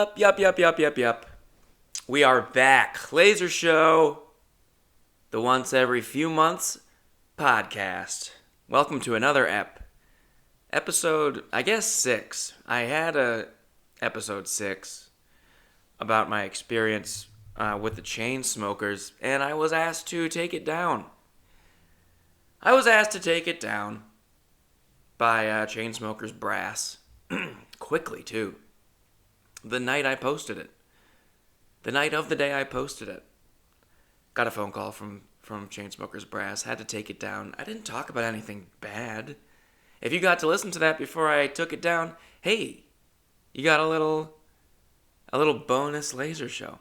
Yup. We are back. Laser Show, the once every few months podcast. Welcome to another episode, I guess 6. I had a episode 6 about my experience with the chain smokers, and I was asked to take it down. I was asked to take it down by Chainsmokers Brass. Quickly, too. The night I posted it. The night of the day I posted it. Got a phone call from Chainsmokers Brass. Had to take it down. I didn't talk about anything bad. If you got to listen to that before I took it down, hey, you got a little bonus laser show.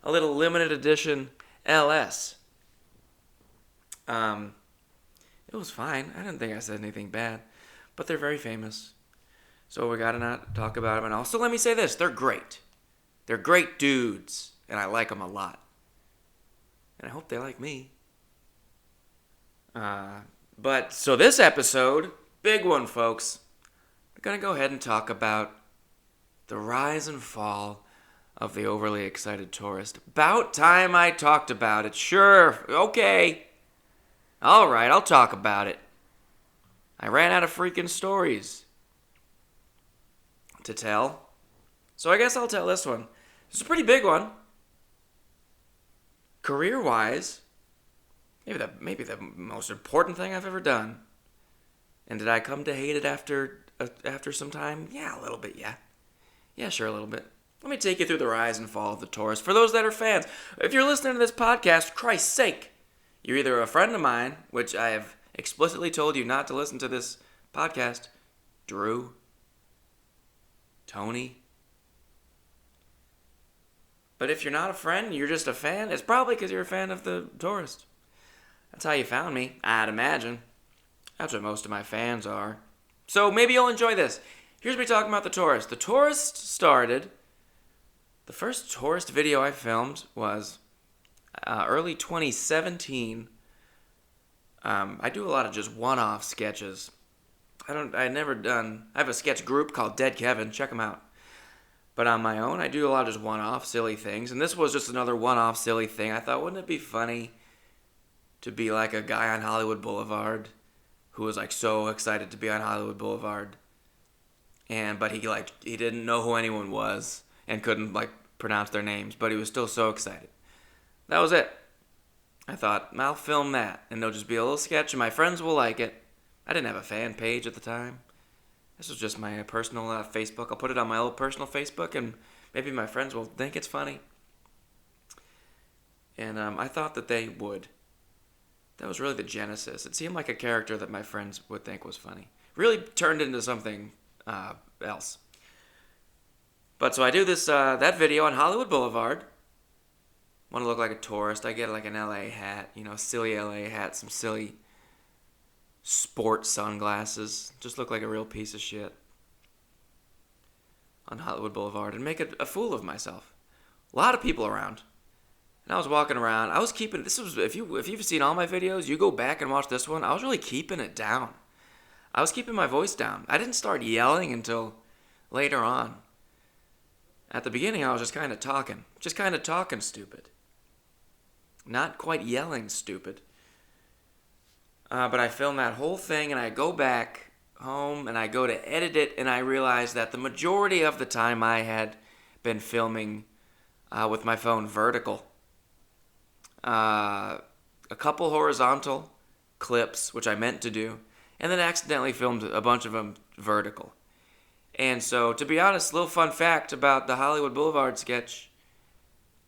A little limited edition LS. It was fine. I didn't think I said anything bad. But they're very famous. So we gotta not talk about them. And also, let me say this. They're great. They're great dudes. And I like them a lot. And I hope they like me. But, so this episode, big one, folks. We're gonna go ahead and talk about the rise and fall of the overly excited tourist. About time I talked about it. Sure, okay. Alright, I'll talk about it. I ran out of freaking stories to tell. So I guess I'll tell this one. It's a pretty big one. Career-wise, maybe the most important thing I've ever done. And did I come to hate it after some time? Yeah, a little bit, yeah. Yeah, sure, a little bit. Let me take you through the rise and fall of the tourist. For those that are fans, if you're listening to this podcast, Christ's sake, you're either a friend of mine, which I have explicitly told you not to listen to this podcast, Drew, Tony. But if you're not a friend, you're just a fan, it's probably because you're a fan of the tourist. That's how you found me, I'd imagine. That's what most of my fans are. So maybe you'll enjoy this. Here's me talking about the tourist. The tourist started. The first tourist video I filmed was early 2017. I do a lot of just one-off sketches. I have a sketch group called Dead Kevin. Check them out. But on my own, I do a lot of just one-off silly things. And this was just another one-off silly thing. I thought, wouldn't it be funny to be like a guy on Hollywood Boulevard who was like so excited to be on Hollywood Boulevard. But he didn't know who anyone was and couldn't like pronounce their names, but he was still so excited. That was it. I thought, I'll film that, and it'll just be a little sketch, and my friends will like it. I didn't have a fan page at the time. This was just my personal Facebook. I'll put it on my little personal Facebook, and maybe my friends will think it's funny. And I thought that they would. That was really the genesis. It seemed like a character that my friends would think was funny. Really turned into something else. But so I do this that video on Hollywood Boulevard. Want to look like a tourist. I get like an LA hat, silly LA hat, some silly sports sunglasses. Just look like a real piece of shit on Hollywood Boulevard and make a fool of myself. A lot of people around. And I was walking around. I was keeping, this was, if you've seen all my videos, you go back and watch this one, I was really keeping it down. I was keeping my voice down. I didn't start yelling until later on. At the beginning, I was just kind of talking stupid. Not quite yelling stupid. But I filmed that whole thing, and I go back home, and I go to edit it, and I realize that the majority of the time I had been filming with my phone vertical. A couple horizontal clips, which I meant to do, and then accidentally filmed a bunch of them vertical. And so, to be honest, little fun fact about the Hollywood Boulevard sketch,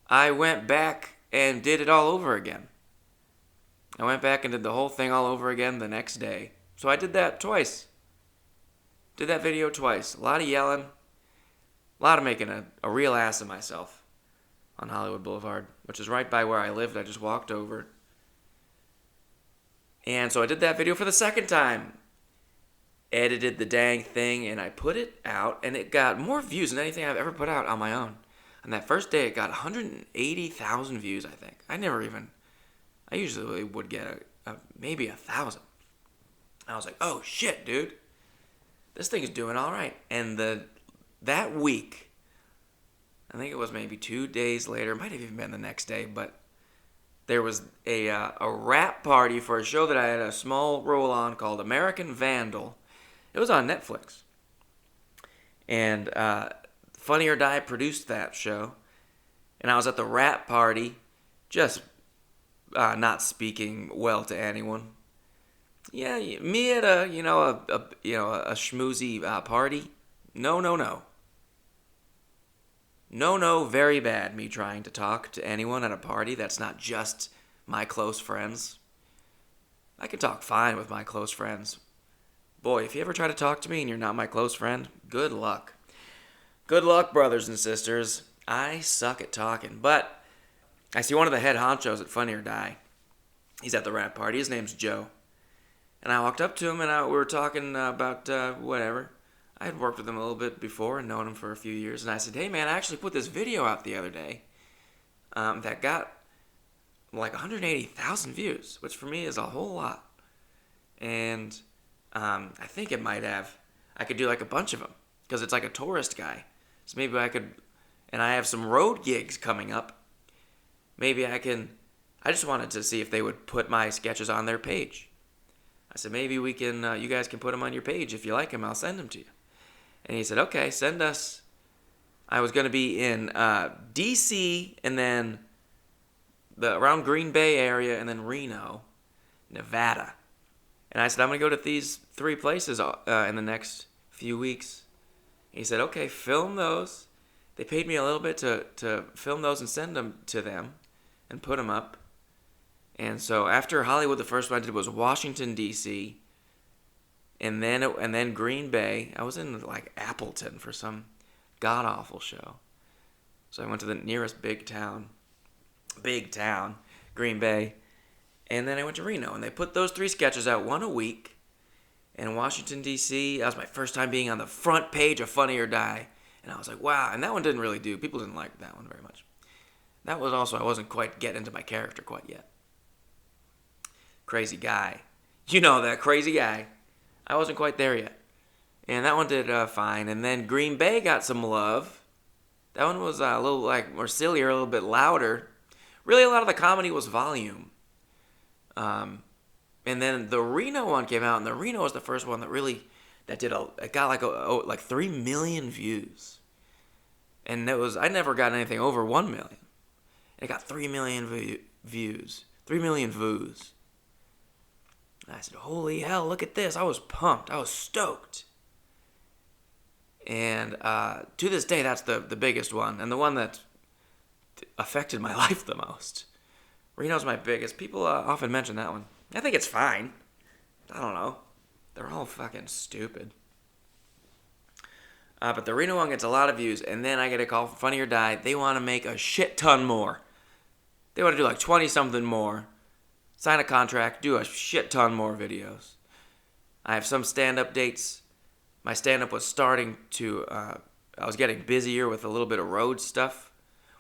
I went back and did it all over again. I went back and did the whole thing all over again the next day. So I did that twice. Did that video twice. A lot of yelling. A lot of making a real ass of myself on Hollywood Boulevard, which is right by where I lived. I just walked over. And so I did that video for the second time. Edited the dang thing, and I put it out, and it got more views than anything I've ever put out on my own. On that first day, it got 180,000 views, I think. I usually would get maybe 1,000. I was like, oh shit, dude. This thing is doing all right. And that week, I think it was maybe 2 days later. It might have even been the next day, but there was a rap party for a show that I had a small role on called American Vandal. It was on Netflix. And Funny or Die produced that show. And I was at the rap party, just not speaking well to anyone. Yeah, me at a schmoozy party. No. No, very bad. Me trying to talk to anyone at a party that's not just my close friends. I can talk fine with my close friends. Boy, if you ever try to talk to me and you're not my close friend, good luck. Good luck, brothers and sisters. I suck at talking, but I see one of the head honchos at Funny or Die. He's at the rap party. His name's Joe. And I walked up to him and we were talking about whatever. I had worked with him a little bit before and known him for a few years. And I said, hey man, I actually put this video out the other day that got like 180,000 views, which for me is a whole lot. And I think it might have, I could do like a bunch of them because it's like a tourist guy. So maybe I could, and I have some road gigs coming up. Maybe I just wanted to see if they would put my sketches on their page. I said, maybe we can, you guys can put them on your page. If you like them, I'll send them to you. And he said, okay, send us. I was going to be in D.C. and then around Green Bay area and then Reno, Nevada. And I said, I'm going to go to these 3 places in the next few weeks. He said, okay, film those. They paid me a little bit to film those and send them to them and put them up. And so after Hollywood, the first one I did was Washington, D.C., and then Green Bay. I was in like Appleton for some god-awful show. So I went to the nearest big town, Green Bay. And then I went to Reno, and they put those 3 sketches out, 1 a week. And in Washington, D.C., that was my first time being on the front page of Funny or Die. And I was like, wow. And that one didn't really do. People didn't like that one very much. That was also, I wasn't quite getting into my character quite yet. Crazy guy. You know that crazy guy. I wasn't quite there yet. And that one did fine. And then Green Bay got some love. That one was a little like more sillier, a little bit louder. Really, a lot of the comedy was volume. And then the Reno one came out, and the Reno was the first one it got like 3 million views. And I never got anything over 1 million. And it got 3 million views. 3 million views. And I said, holy hell, look at this. I was pumped. I was stoked. And to this day, that's the biggest one. And the one that affected my life the most. Reno's my biggest. People often mention that one. I think it's fine. I don't know. They're all fucking stupid. But the Reno one gets a lot of views. And then I get a call from Funny or Die. They want to make a shit ton more. They want to do like 20-something more. Sign a contract, do a shit ton more videos. I have some stand-up dates. My stand-up was starting to, I was getting busier with a little bit of road stuff,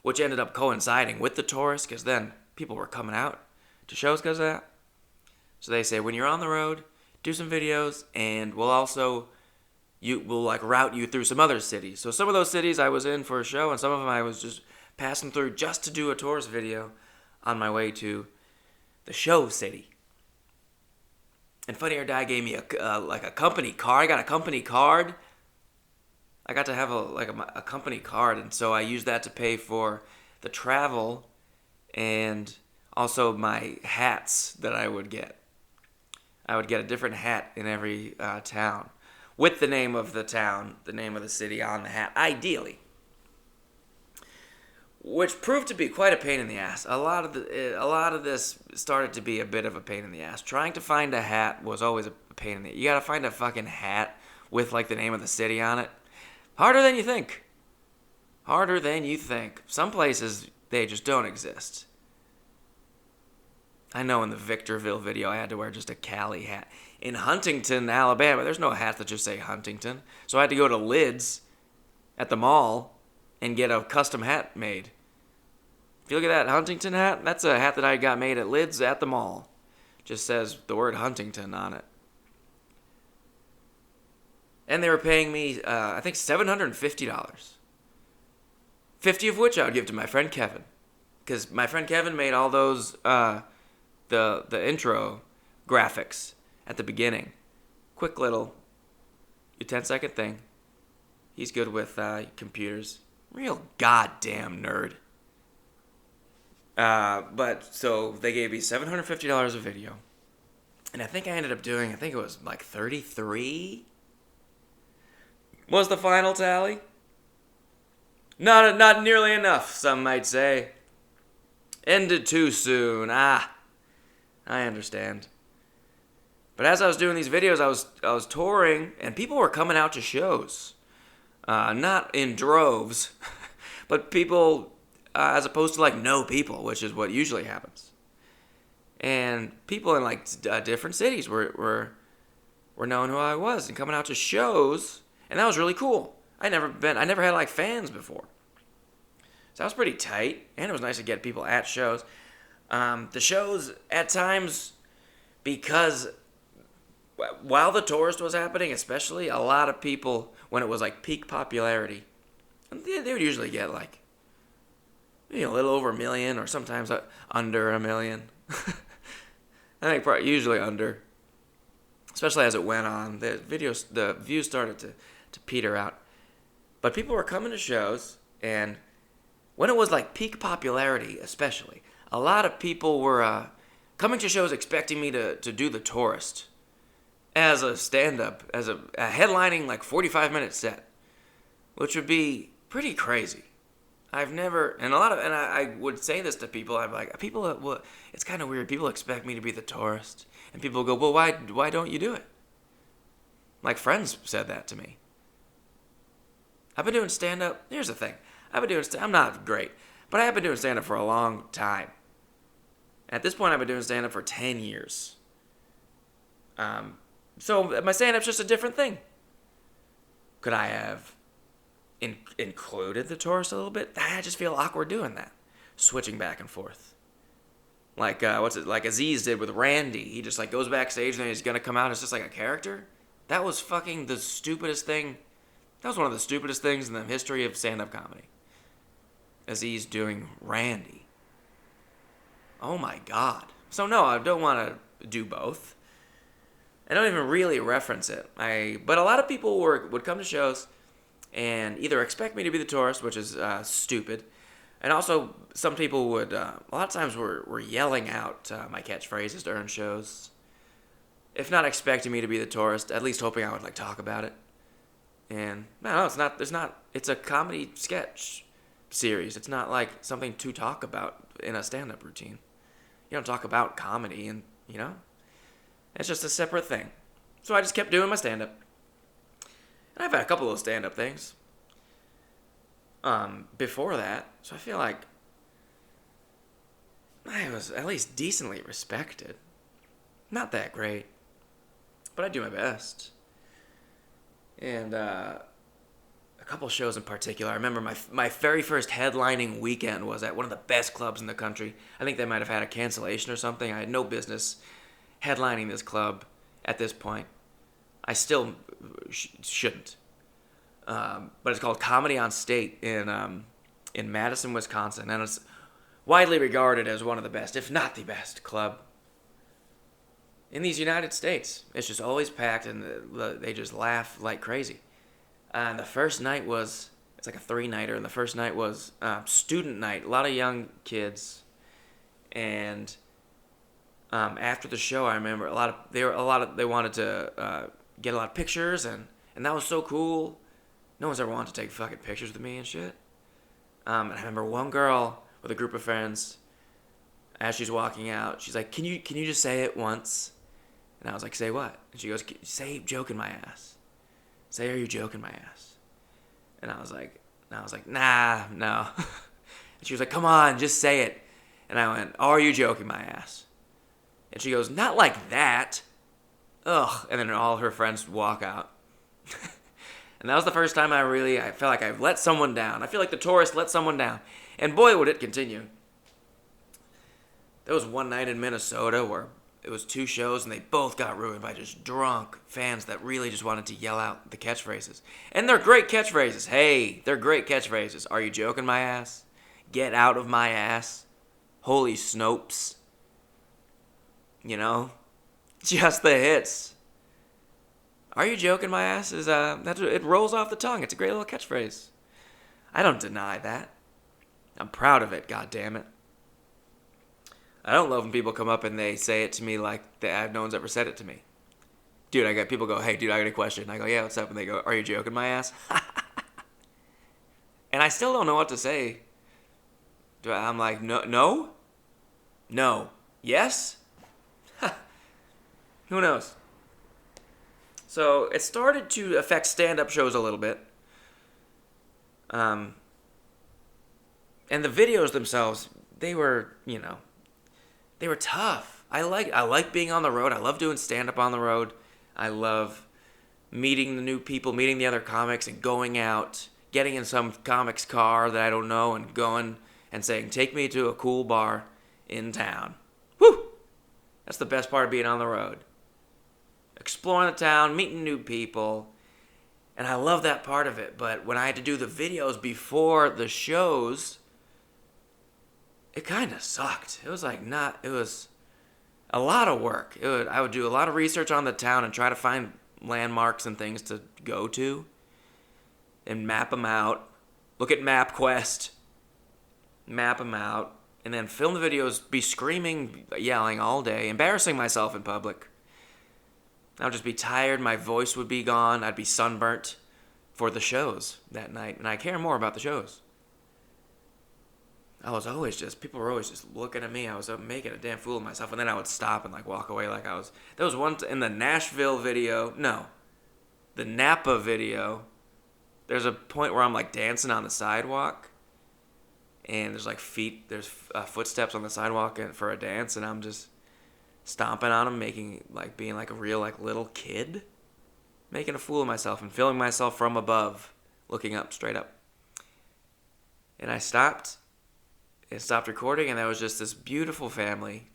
which ended up coinciding with the tourists, because then people were coming out to shows because of that. So they say, when you're on the road, do some videos, and we'll like route you through some other cities. So some of those cities I was in for a show, and some of them I was just passing through just to do a tourist video on my way to the show city. And Funny or Die gave me a company card. I got a company card. I got to have a company card, and so I used that to pay for the travel and also my hats that I would get. I would get a different hat in every town with the name of the town, the name of the city on the hat, ideally. Which proved to be quite a pain in the ass. A lot of this started to be a bit of a pain in the ass. Trying to find a hat was always a pain in the ass. You gotta find a fucking hat with like the name of the city on it. Harder than you think. Harder than you think. Some places, they just don't exist. I know in the Victorville video I had to wear just a Cali hat. In Huntington, Alabama, there's no hats that just say Huntington. So I had to go to Lids at the mall and get a custom hat made. If you look at that Huntington hat, that's a hat that I got made at Lids at the mall. Just says the word Huntington on it. And they were paying me, I think, $750 50 of which I would give to my friend Kevin. Because my friend Kevin made all those, the intro graphics at the beginning. Quick little 10-second thing. He's good with computers. Real goddamn nerd. But so they gave me $750 a video. And I think I ended up doing, it was like 33 was the final tally. Not nearly enough, some might say. Ended too soon. I understand. But as I was doing these videos, I was touring, and people were coming out to shows. Not in droves, but people, as opposed to like no people, which is what usually happens. And people in like different cities were knowing who I was and coming out to shows, and that was really cool. I never had like fans before. So that was pretty tight, and it was nice to get people at shows. The shows at times, because while the tourist was happening, especially, a lot of people, when it was like peak popularity, they would usually get like, a little over 1 million, or sometimes under 1 million. I think probably usually under. Especially as it went on, the views started to peter out. But people were coming to shows, and when it was like peak popularity, especially, a lot of people were coming to shows expecting me to do the tourist as a stand-up, as a headlining like 45-minute set, which would be pretty crazy. I've never, and I would say this to people. I'm like, it's kind of weird. People expect me to be the tourist, and people go, well, why don't you do it? Like friends said that to me. I've been doing stand-up. Here's the thing. I'm not great, but I have been doing stand-up for a long time. At this point, I've been doing stand-up for 10 years. So my stand-up's just a different thing. Could I have included the tourist a little bit? I just feel awkward doing that. Switching back and forth. Like, like Aziz did with Randy. He just like goes backstage and then he's gonna come out as just like a character. That was fucking the stupidest thing. That was one of the stupidest things in the history of stand-up comedy. Aziz doing Randy. Oh my God. So no, I don't want to do both. I don't even really reference it. But a lot of people would come to shows and either expect me to be the tourist, which is stupid, and also some people would, a lot of times were yelling out my catchphrases during shows. If not expecting me to be the tourist, at least hoping I would like talk about it. And no, it's a comedy sketch series. It's not like something to talk about in a stand-up routine. You don't talk about comedy, and it's just a separate thing. So I just kept doing my stand-up. And I've had a couple of those stand-up things before that, so I feel like I was at least decently respected. Not that great, but I do my best. And a couple shows in particular. I remember my very first headlining weekend was at one of the best clubs in the country. I think they might have had a cancellation or something. I had no business headlining this club at this point. I still shouldn't. But it's called Comedy on State in Madison, Wisconsin. And it's widely regarded as one of the best, if not the best, club in these United States. It's just always packed, and they just laugh like crazy. And the first night it's like a 3-nighter, and the first night was student night. A lot of young kids. And after the show, I remember they wanted to get a lot of pictures, and that was so cool. No one's ever wanted to take fucking pictures with me and shit. And I remember one girl with a group of friends, as she's walking out, she's like, "Can you just say it once?" And I was like, "Say what?" And she goes, "Say joking my ass. Say, are you joking my ass?" And I was like, "Nah, no." And she was like, "Come on, just say it." And I went, "Are you joking my ass?" And she goes, "Not like that." Ugh. And then all her friends walk out. And that was the first time I felt like I let someone down. I feel like the tourist let someone down. And boy, would it continue. There was one night in Minnesota where it was 2 shows, and they both got ruined by just drunk fans that really just wanted to yell out the catchphrases. And they're great catchphrases. Hey, they're great catchphrases. Are you joking, my ass? Get out of my ass. Holy Snopes. You know? Just the hits. Are you joking, my ass? It rolls off the tongue. It's a great little catchphrase. I don't deny that. I'm proud of it, goddammit. I don't love when people come up and they say it to me like no one's ever said it to me. Dude, I got people go, hey, dude, I got a question. I go, yeah, what's up? And they go, are you joking, my ass? And I still don't know what to say. I'm like, no? Yes? Who knows? So it started to affect stand-up shows a little bit. And the videos themselves, they were tough. I like being on the road. I love doing stand-up on the road. I love meeting the new people, meeting the other comics, and going out, getting in some comic's car that I don't know, and going and saying, take me to a cool bar in town. Woo! That's the best part of being on the road. Exploring the town, meeting new people, and I love that part of it. But when I had to do the videos before the shows, it kind of sucked. It was a lot of work. I would do a lot of research on the town and try to find landmarks and things to go to and map them out. Look at MapQuest. Map them out. And then film the videos, be screaming, yelling all day, embarrassing myself in public. I would just be tired. My voice would be gone. I'd be sunburnt for the shows that night. And I care more about the shows. People were always just looking at me. I was making a damn fool of myself. And then I would stop and walk away there was one in the Nashville video. No. The Napa video. There's a point where I'm dancing on the sidewalk. And there's footsteps on the sidewalk for a dance. And I'm just stomping on them, being a real little kid. Making a fool of myself and filming myself from above. Looking up, straight up. And I stopped. It stopped recording, and there was just this beautiful family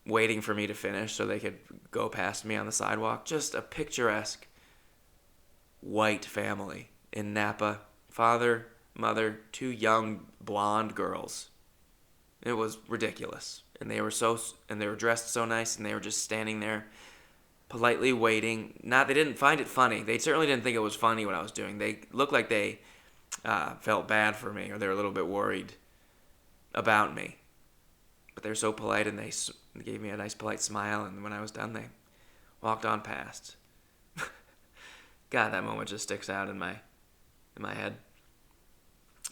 waiting for me to finish so they could go past me on the sidewalk. Just a picturesque white family in Napa. Father, mother, 2 young blonde girls. It was ridiculous. And they were dressed so nice, and they were just standing there politely waiting. They didn't find it funny. They certainly didn't think it was funny what I was doing. They looked like they felt bad for me, or they were a little bit worried about me. But they were so polite, and they gave me a nice polite smile, and when I was done, they walked on past. God, that moment just sticks out in my head.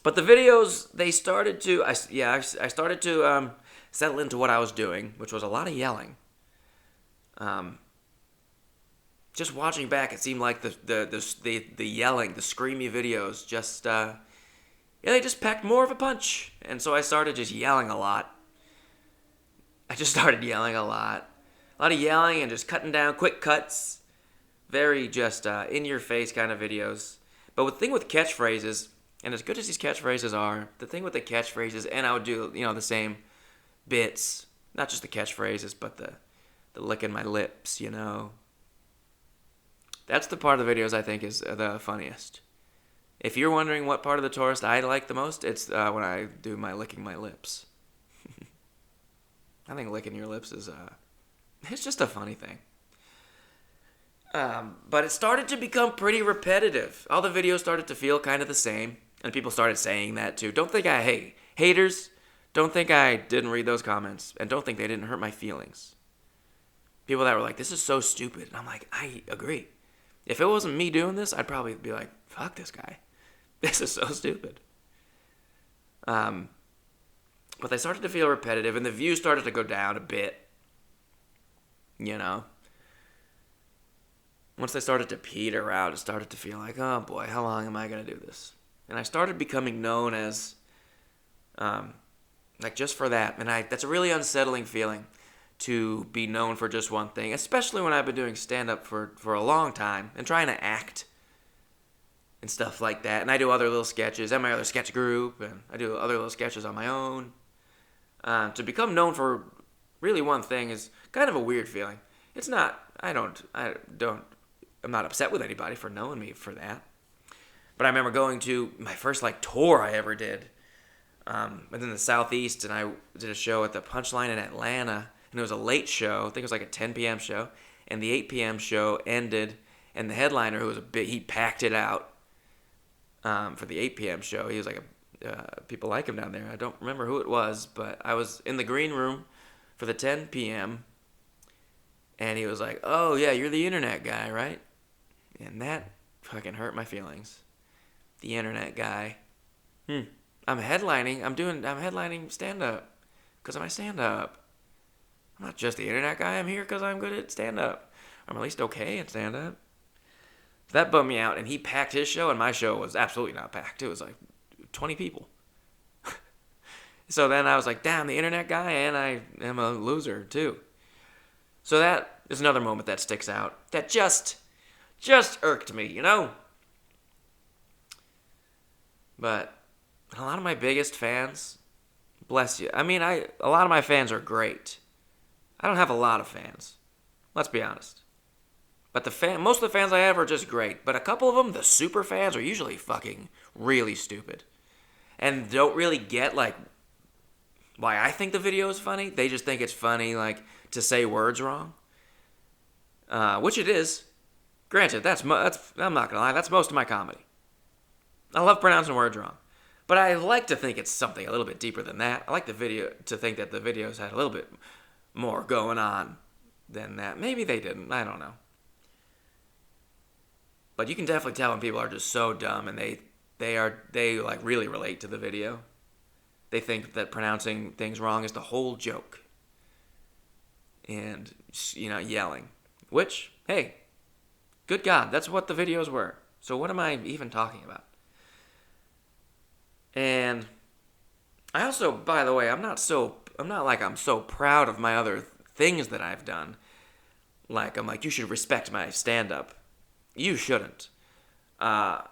But the videos, they started to I started to settle into what I was doing, which was a lot of yelling. Just watching back, it seemed like the yelling, the screamy videos just they just packed more of a punch. And so I started just yelling a lot. I just started yelling a lot. A lot of yelling and just cutting down, quick cuts. Very just in-your-face kind of videos. But the thing with catchphrases, and as good as these catchphrases are, the thing with the catchphrases, and I would do, the same bits. Not just the catchphrases, but the licking my lips, That's the part of the videos I think is the funniest. If you're wondering what part of the tourist I like the most, it's when I do my licking my lips. I think licking your lips is it's just a funny thing. But it started to become pretty repetitive. All the videos started to feel kind of the same, and people started saying that too. Don't think haters, don't think I didn't read those comments, and don't think they didn't hurt my feelings. People that were like, this is so stupid. And I'm like, I agree. If it wasn't me doing this, I'd probably be like, fuck this guy. This is so stupid. But they started to feel repetitive, and the views started to go down a bit. Once they started to peter out, it started to feel like, oh boy, how long am I going to do this? And I started becoming known as, just for that. And that's a really unsettling feeling, to be known for just one thing, especially when I've been doing stand-up for a long time and trying to act and stuff like that. And I do other little sketches and my other sketch group, and I do other little sketches on my own. To become known for really one thing is kind of a weird feeling. It's not. I'm not upset with anybody for knowing me for that. But I remember going to my first like tour I ever did. In the Southeast, and I did a show at the Punchline in Atlanta, and it was a late show. I think it was like a 10 p.m. show, and the 8 p.m. show ended, and the headliner, who was he packed it out for the 8 p.m. show. He was like people like him down there. I don't remember who it was, but I was in the green room for the 10 p.m., and he was like, "Oh yeah, you're the internet guy, right?" And that fucking hurt my feelings. The internet guy. I'm headlining stand-up because of my stand-up. I'm not just the internet guy. I'm here because I'm good at stand-up. I'm at least okay at stand-up. So that bummed me out, and he packed his show, and my show was absolutely not packed. It was like 20 people. So then I was like, damn, the internet guy, and I am a loser, too. So that is another moment that sticks out. That just irked me, you know? But a lot of my biggest fans, bless you. I mean, a lot of my fans are great. I don't have a lot of fans. Let's be honest. But most of the fans I have are just great. But a couple of them, the super fans, are usually fucking really stupid. And don't really get, like, why I think the video is funny. They just think it's funny, like, to say words wrong. Which it is. Granted, I'm not gonna lie, that's most of my comedy. I love pronouncing words wrong. But I like to think it's something a little bit deeper than that. I like to think that the videos had a little bit more going on than that. Maybe they didn't. I don't know. But you can definitely tell when people are just so dumb and they like really relate to the video. They think that pronouncing things wrong is the whole joke. And, yelling. Which, hey, good God, that's what the videos were. So what am I even talking about? And I also, by the way, I'm not like I'm so proud of my other things that I've done. Like, I'm like, you should respect my stand-up. You shouldn't. I'm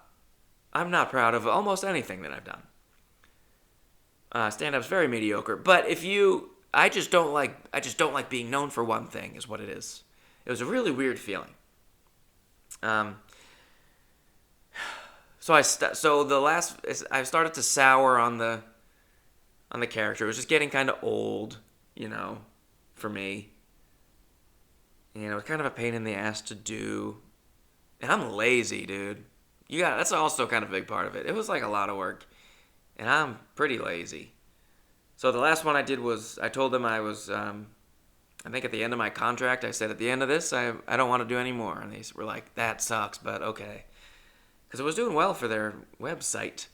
not proud of almost anything that I've done. Stand-up's very mediocre. But I just don't like being known for one thing, is what it is. It was a really weird feeling. So I started to sour on the character. It was just getting kind of old, for me. It was kind of a pain in the ass to do. And I'm lazy, dude. That's also kind of a big part of it. It was like a lot of work. And I'm pretty lazy. So the last one I did was, I told them I was, I think at the end of my contract, I said, at the end of this, I don't want to do any more. And they were like, that sucks, but okay. Because it was doing well for their website.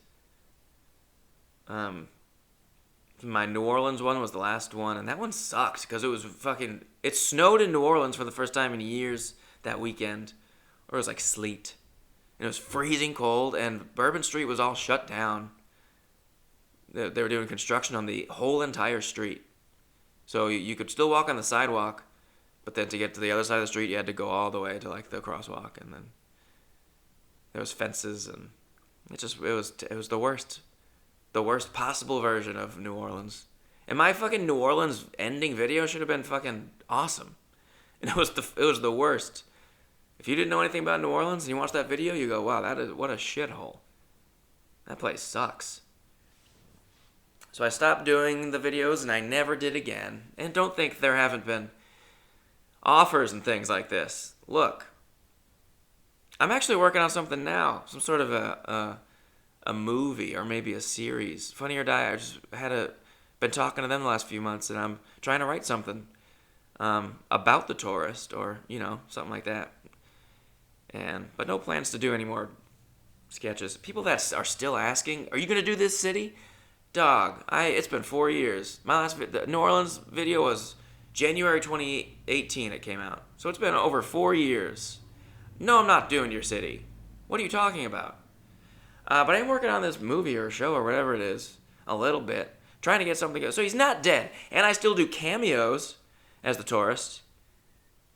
My New Orleans one was the last one, and that one sucked because it was it snowed in New Orleans for the first time in years that weekend. Or it was like sleet. And it was freezing cold, and Bourbon Street was all shut down. They were doing construction on the whole entire street. So you could still walk on the sidewalk, but then to get to the other side of the street, you had to go all the way to like the crosswalk, and then there was fences, and it was the worst possible version of New Orleans. And my fucking New Orleans ending video should have been fucking awesome, and it was the worst. If you didn't know anything about New Orleans and you watch that video, you go, wow, what a shithole. That place sucks. So I stopped doing the videos, and I never did again. And don't think there haven't been offers and things like this. Look, I'm actually working on something now. Some sort of a movie or maybe a series. Funny or Die, I just been talking to them the last few months, and I'm trying to write something about the tourist or, something like that. But no plans to do any more sketches. People that are still asking, are you going to do this city? Dog, it's been 4 years. My last the New Orleans video was January 2018 it came out. So it's been over 4 years. No, I'm not doing your city. What are you talking about? But I'm working on this movie or show or whatever it is a little bit. Trying to get something good. So he's not dead. And I still do cameos as the tourist.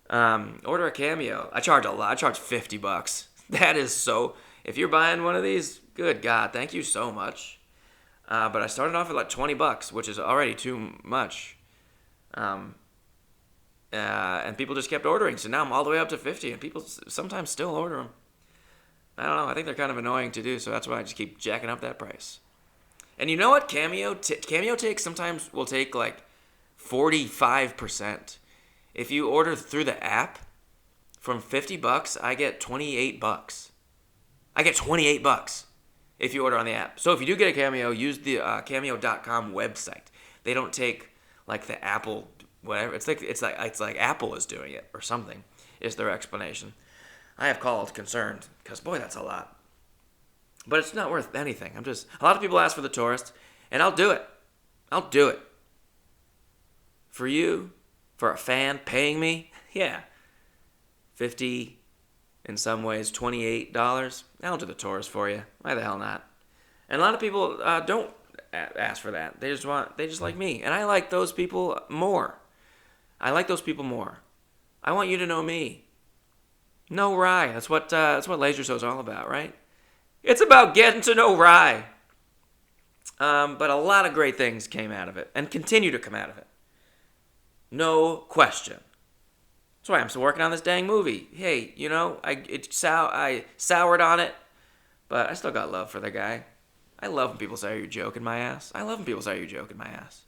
Order a cameo. I charge a lot. I charge $50. That is so... If you're buying one of these, good God, thank you so much. But I started off at like $20, which is already too much. And people just kept ordering. So now I'm all the way up to 50, and people sometimes still order them. I don't know. I think they're kind of annoying to do, so that's why I just keep jacking up that price. And you know what? Cameo takes sometimes will take like 45%. If you order through the app, from $50, I get $28. I get $28 if you order on the app. So if you do get a Cameo, use the Cameo.com website. They don't take like the Apple whatever. It's like Apple is doing it or something. Is their explanation? I have called concerned because boy, that's a lot. But it's not worth anything. A lot of people ask for the tourist, and I'll do it. I'll do it. For you, for a fan paying me, yeah. $50, in some ways $28. I'll do the tourist for you. Why the hell not? And a lot of people don't ask for that. They just like me, and I like those people more. I want you to know me. No Rye. That's what Laser Show's all about, right? It's about getting to know Rye. But a lot of great things came out of it, and continue to come out of it. No question. That's why I'm still working on this dang movie. Hey, I soured on it, but I still got love for the guy. I love when people say, "Are you joking my ass?" I love when people say, "Are you joking my ass?"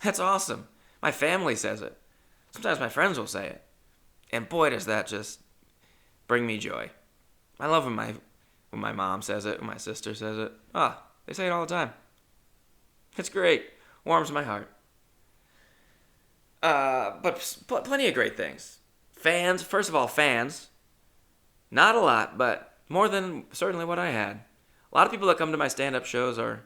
That's awesome. My family says it. Sometimes my friends will say it. And boy, does that just bring me joy. I love when my mom says it, when my sister says it. They say it all the time. It's great. Warms my heart. But plenty of great things. Fans, first of all, fans. Not a lot, but more than certainly what I had. A lot of people that come to my stand-up shows are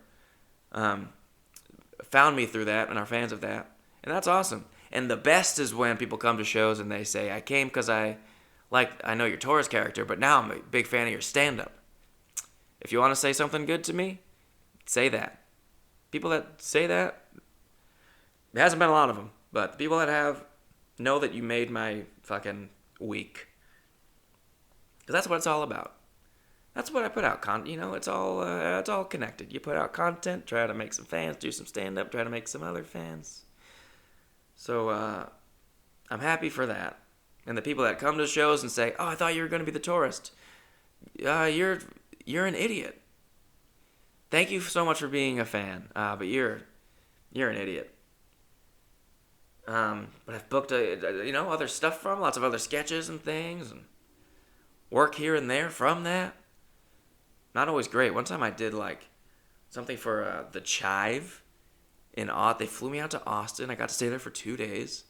found me through that and are fans of that. And that's awesome. And the best is when people come to shows and they say, I came because I know your tourist character, but now I'm a big fan of your stand-up. If you want to say something good to me, say that. People that say that, there hasn't been a lot of them, but the people that have know that you made my fucking week. Because that's what it's all about. That's what I put out. It's all connected. You put out content, try to make some fans, do some stand-up, try to make some other fans. So I'm happy for that. And the people that come to shows and say, "Oh, I thought you were going to be the tourist." You're an idiot. Thank you so much for being a fan, but you're an idiot. But I've booked other stuff from lots of other sketches and things, and work here and there from that. Not always great. One time I did something for the Chive in Austin. They flew me out to Austin. I got to stay there for 2 days.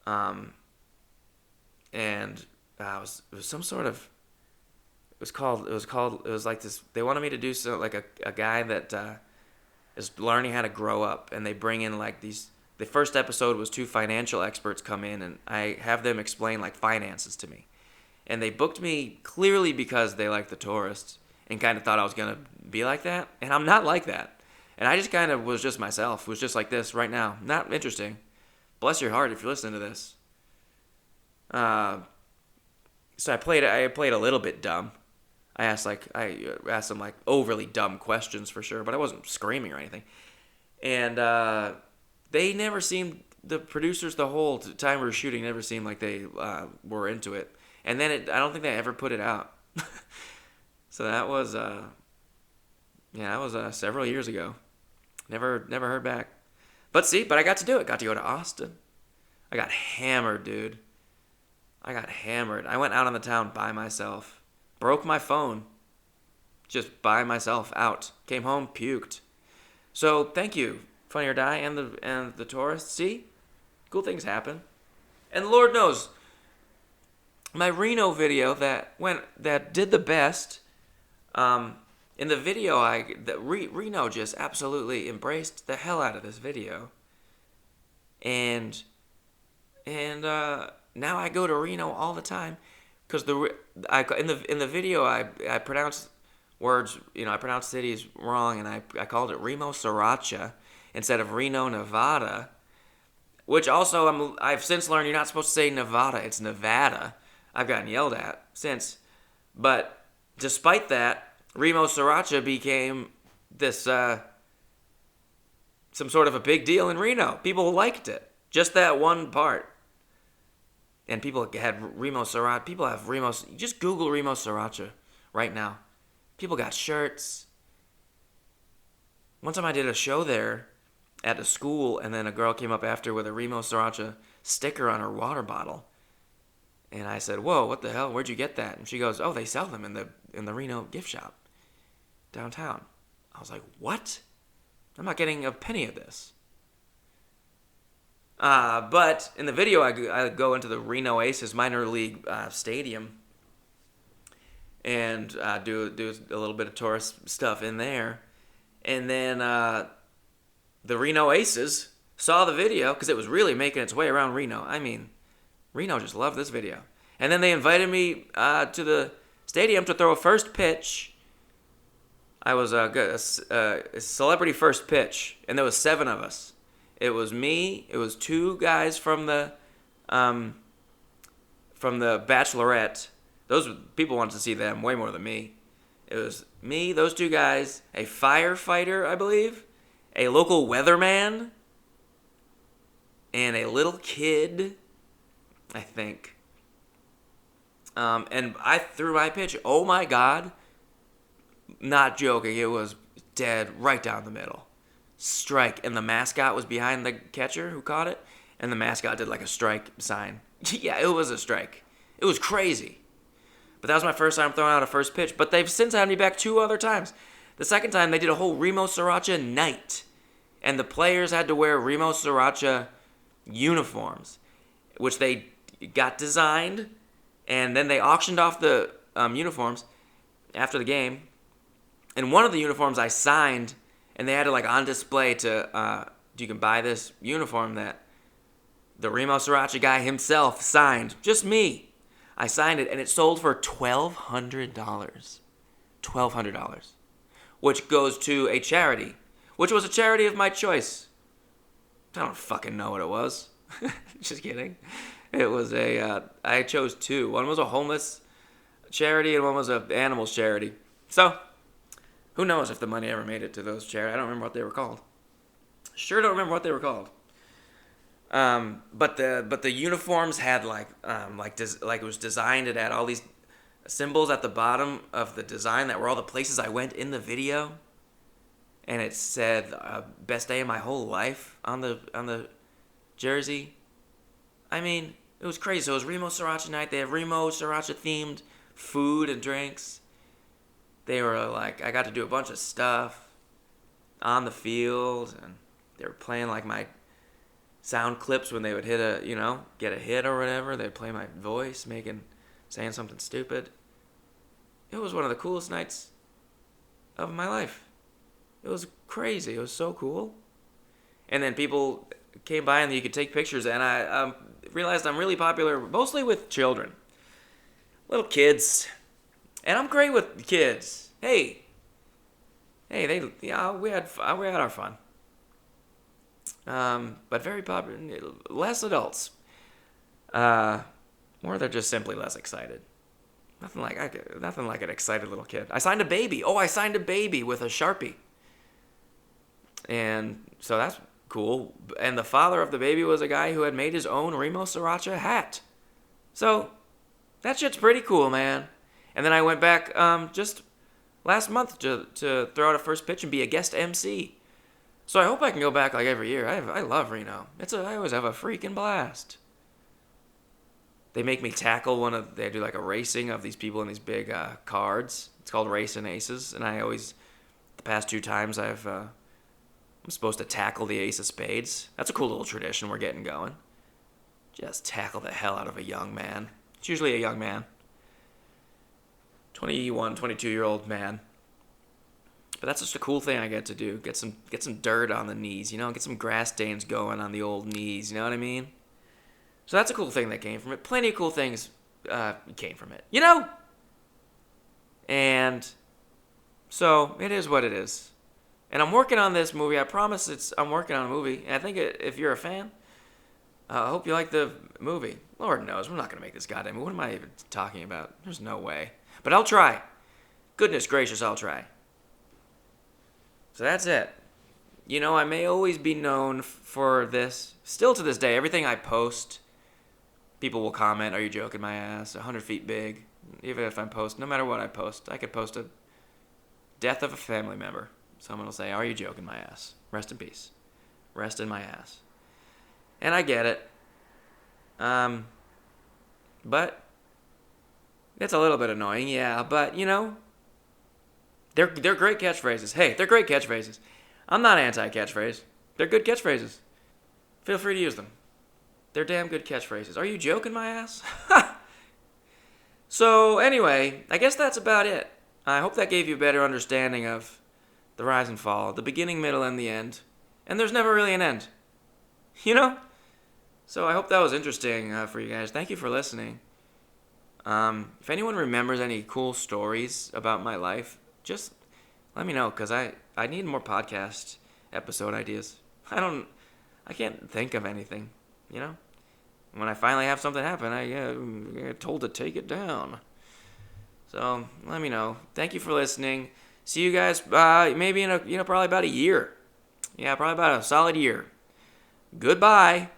And it was some sort of. It was like this. They wanted me to do a guy that is learning how to grow up, and they bring in these. The first episode was 2 financial experts come in, and I have them explain finances to me. And they booked me clearly because they like the tourists and kind of thought I was going to be like that. And I'm not like that. And I just kind of was just myself. Was just like this right now. Not interesting. Bless your heart if you're listening to this. So I played a little bit dumb. I asked some overly dumb questions for sure, but I wasn't screaming or anything. And they never seemed, the producers the whole time we were shooting never seemed like they were into it. And then I don't think they ever put it out. So that was several years ago. Never heard back. But I got to do it. Got to go to Austin. I got hammered, dude. I got hammered. I went out on the town by myself. Broke my phone. Just by myself out. Came home, puked. So thank you, Funny or Die and the tourists. See? Cool things happen. And Lord knows, my Reno video that did the best. In the video, Reno just absolutely embraced the hell out of this video. And now I go to Reno all the time because in the video I pronounced words, I pronounced cities wrong, and I called it Reno Sriracha instead of Reno, Nevada, which also I've since learned you're not supposed to say Nevada, it's Nevada. I've gotten yelled at since, but despite that, Reno Sriracha became this some sort of a big deal in Reno. People liked it. Just that one part. And people had Remo Sriracha. People have Remo. Just Google Remo Sriracha right now. People got shirts. One time I did a show there at a school, and then a girl came up after with a Remo Sriracha sticker on her water bottle. And I said, "Whoa, what the hell? Where'd you get that?" And she goes, "Oh, they sell them in the Reno gift shop downtown." I was like, "What? I'm not getting a penny of this." But in the video, I go into the Reno Aces minor league stadium and do a little bit of tourist stuff in there. And then the Reno Aces saw the video because it was really making its way around Reno. I mean, Reno just loved this video. And then they invited me to the stadium to throw a first pitch. I was a celebrity first pitch, and there was 7 of us. It was me. It was 2 guys from the Bachelorette. Those people wanted to see them way more than me. It was me, those 2 guys, a firefighter, I believe, a local weatherman, and a little kid, I think. And I threw my pitch. Oh my God. Not joking. It was dead right down the middle. Strike. And the mascot was behind the catcher who caught it. And the mascot did like a strike sign. Yeah, it was a strike. It was crazy. But that was my first time throwing out a first pitch. But they've since had me back 2 other times. The second time, they did a whole Remo Sriracha night. And the players had to wear Remo Sriracha uniforms, which they got designed. And then they auctioned off the uniforms after the game. And one of the uniforms I signed, and they had it like on display to, you can buy this uniform that the Remo Sriracha guy himself signed. Just me. I signed it, and it sold for $1,200. $1,200. Which goes to a charity. Which was a charity of my choice. I don't fucking know what it was. Just kidding. It was I chose 2. One was a homeless charity, and one was an animals charity. So, who knows if the money ever made it to those charities. I don't remember what they were called. Sure don't remember what they were called. But the uniforms had like it was designed. It had all these symbols at the bottom of the design that were all the places I went in the video, and it said "best day of my whole life" on the jersey. I mean, it was crazy. So it was Remo Sriracha night. They have Remo Sriracha themed food and drinks. They were like, I got to do a bunch of stuff on the field, and they were playing like my sound clips when they would get a hit or whatever. They'd play my voice, saying something stupid. It was one of the coolest nights of my life. It was crazy. It was so cool. And then people came by and you could take pictures, and I realized I'm really popular mostly with children. Little kids. And I'm great with kids. Hey, we had our fun. But very popular. Less adults. Or they're just simply less excited. Nothing like an excited little kid. I signed a baby. Oh, I signed a baby with a Sharpie. And so that's cool. And the father of the baby was a guy who had made his own Remo Sriracha hat. So that shit's pretty cool, man. And then I went back just last month to throw out a first pitch and be a guest MC. So I hope I can go back like every year. I love Reno. I always have a freaking blast. They make me tackle they do like a racing of these people in these big cards. It's called Racing Aces. And the past 2 times I'm supposed to tackle the ace of spades. That's a cool little tradition we're getting going. Just tackle the hell out of a young man. It's usually a young man. 21, 22-year-old man. But that's just a cool thing I get to do. Get some dirt on the knees, get some grass stains going on the old knees, you know what I mean? So that's a cool thing that came from it. Plenty of cool things came from it, And so it is what it is. And I'm working on this movie. I promise I'm working on a movie. And I think if you're a fan, I hope you like the movie. Lord knows, we're not going to make this goddamn movie. What am I even talking about? There's no way. But I'll try. Goodness gracious, I'll try. So that's it. I may always be known for this. Still to this day, everything I post, people will comment, "Are you joking my ass?" 100 feet big. Even if I post, no matter what I post, I could post a death of a family member. Someone will say, "Are you joking my ass? Rest in peace. Rest in my ass." And I get it. But it's a little bit annoying, yeah. But, they're great catchphrases. Hey, they're great catchphrases. I'm not anti-catchphrase. They're good catchphrases. Feel free to use them. They're damn good catchphrases. Are you joking my ass? So, anyway, I guess that's about it. I hope that gave you a better understanding of the rise and fall, the beginning, middle, and the end. And there's never really an end. So I hope that was interesting for you guys. Thank you for listening. If anyone remembers any cool stories about my life, just let me know, because I need more podcast episode ideas. I can't think of anything, When I finally have something happen, I get told to take it down. So let me know. Thank you for listening. See you guys maybe in probably about a year. Yeah, probably about a solid year. Goodbye.